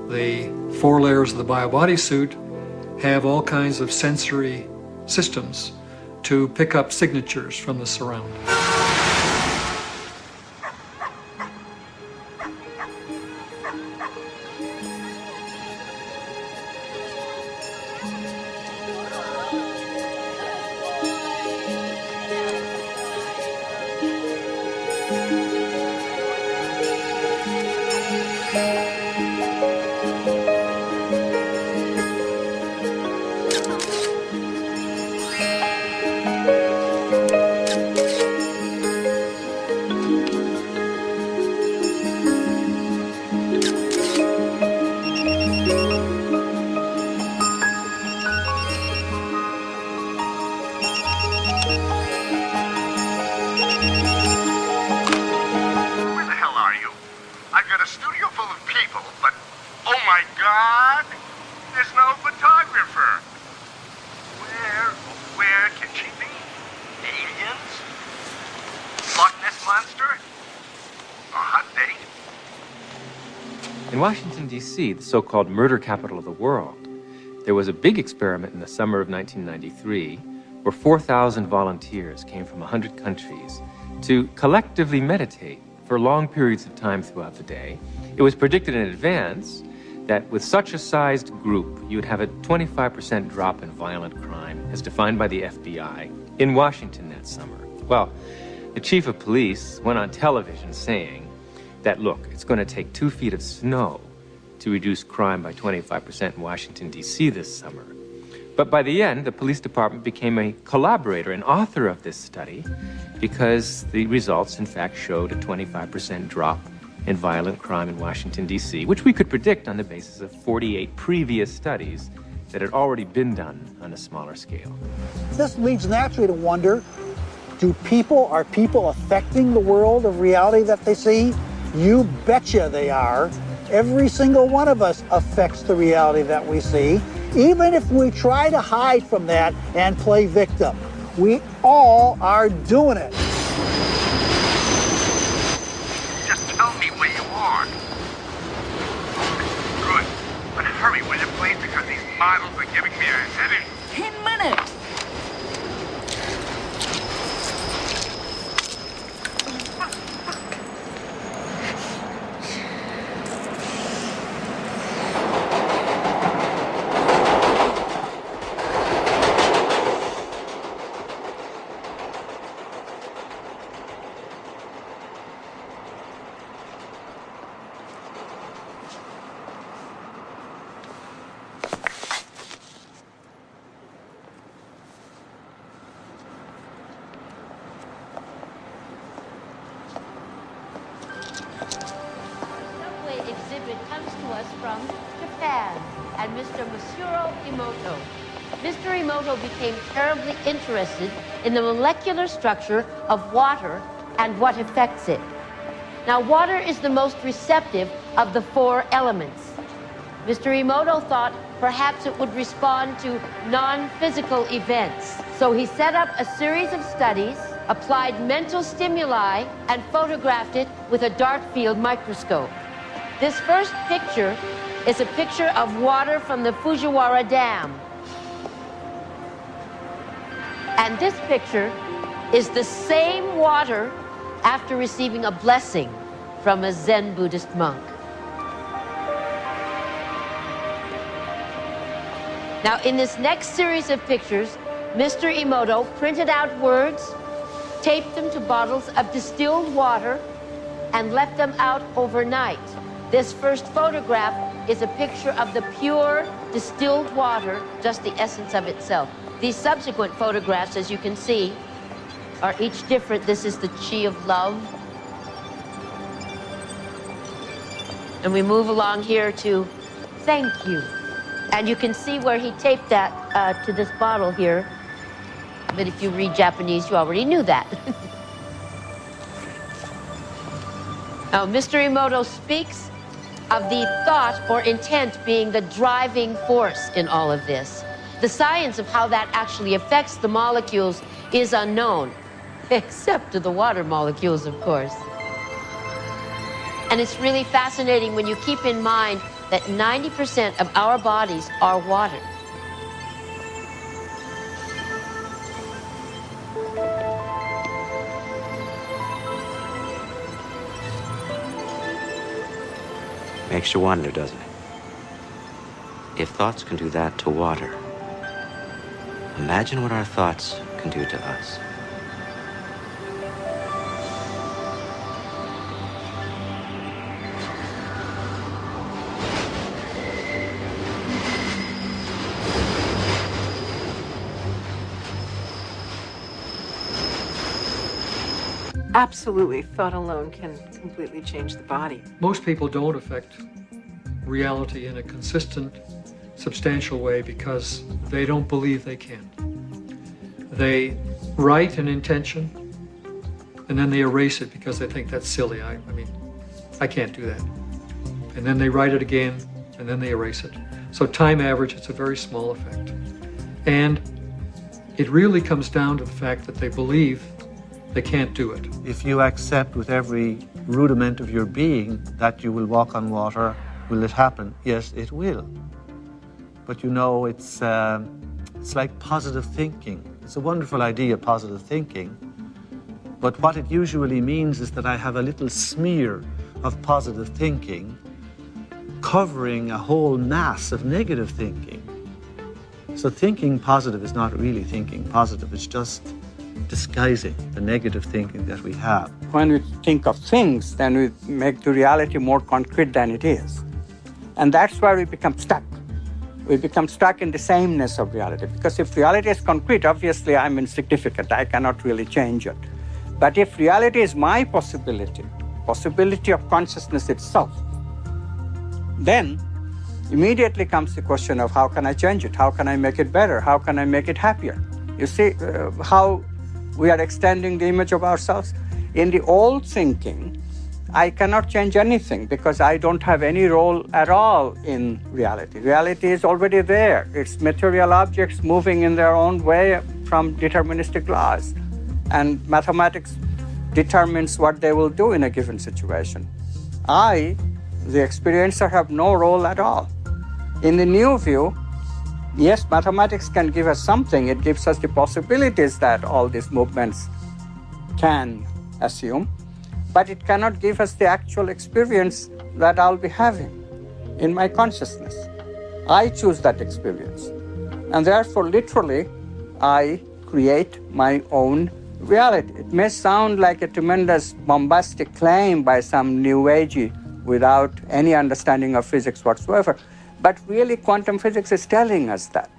The 4 layers of the biobody suit have all kinds of sensory systems to pick up signatures from the surround. In Washington, D.C., the so-called murder capital of the world, there was a big experiment in the summer of 1993 where 4,000 volunteers came from 100 countries to collectively meditate for long periods of time throughout the day. It was predicted in advance that with such a sized group, you'd have a 25% drop in violent crime, as defined by the FBI, in Washington that summer. Well, the chief of police went on television saying that, look, it's going to take 2 feet of snow to reduce crime by 25% in Washington, D.C. this summer. But by the end, the police department became a collaborator and author of this study because the results, in fact, showed a 25% drop in violent crime in Washington, D.C., which we could predict on the basis of 48 previous studies that had already been done on a smaller scale. This leads naturally to wonder, are people affecting the world of reality that they see? You betcha they are. Every single one of us affects the reality that we see, even if we try to hide from that and play victim. We all are doing it. Just tell me where you are. Good. But hurry, will you, please, because these models are giving me a headache. 10 minutes. Exhibit comes to us from Japan and Mr. Masuro Emoto. Mr. Emoto became terribly interested in the molecular structure of water and what affects it. Now, water is the most receptive of the 4 elements. Mr. Emoto thought perhaps it would respond to non-physical events. So he set up a series of studies, applied mental stimuli, and photographed it with a dark field microscope. This first picture is a picture of water from the Fujiwara Dam. And this picture is the same water after receiving a blessing from a Zen Buddhist monk. Now, in this next series of pictures, Mr. Emoto printed out words, taped them to bottles of distilled water, and left them out overnight. This first photograph is a picture of the pure distilled water, just the essence of itself. These subsequent photographs, as you can see, are each different. This is the chi of love. And we move along here to thank you. And you can see where he taped that to this bottle here. But if you read Japanese, you already knew that. Now, Mr. Emoto speaks of the thought or intent being the driving force in all of this. The science of how that actually affects the molecules is unknown, except to the water molecules, of course. And it's really fascinating when you keep in mind that 90% of our bodies are water. Makes you wonder, doesn't it? If thoughts can do that to water, imagine what our thoughts can do to us. Absolutely. Thought alone can completely change the body. Most people don't affect reality in a consistent, substantial way because they don't believe they can. They write an intention and then they erase it because they think that's silly. I mean, I can't do that. And then they write it again and then they erase it. So time average, it's a very small effect. And it really comes down to the fact that they believe they can't do it. If you accept with every rudiment of your being that you will walk on water, will it happen? Yes, it will. But you know, it's like positive thinking. It's a wonderful idea, positive thinking. But what it usually means is that I have a little smear of positive thinking covering a whole mass of negative thinking. So thinking positive is not really thinking positive. It's just disguising the negative thinking that we have. When we think of things, then we make the reality more concrete than it is. And that's where we become stuck. We become stuck in the sameness of reality. Because if reality is concrete, obviously I'm insignificant. I cannot really change it. But if reality is my possibility of consciousness itself, then immediately comes the question of how can I change it? How can I make it better? How can I make it happier? You see how we are extending the image of ourselves? In the old thinking, I cannot change anything because I don't have any role at all in reality. Reality is already there. It's material objects moving in their own way from deterministic laws. And mathematics determines what they will do in a given situation. I, the experiencer, have no role at all. In the new view, yes, mathematics can give us something. It gives us the possibilities that all these movements can assume, but it cannot give us the actual experience that I'll be having in my consciousness. I choose that experience. And therefore, literally, I create my own reality. It may sound like a tremendous bombastic claim by some new agey without any understanding of physics whatsoever, but really quantum physics is telling us that.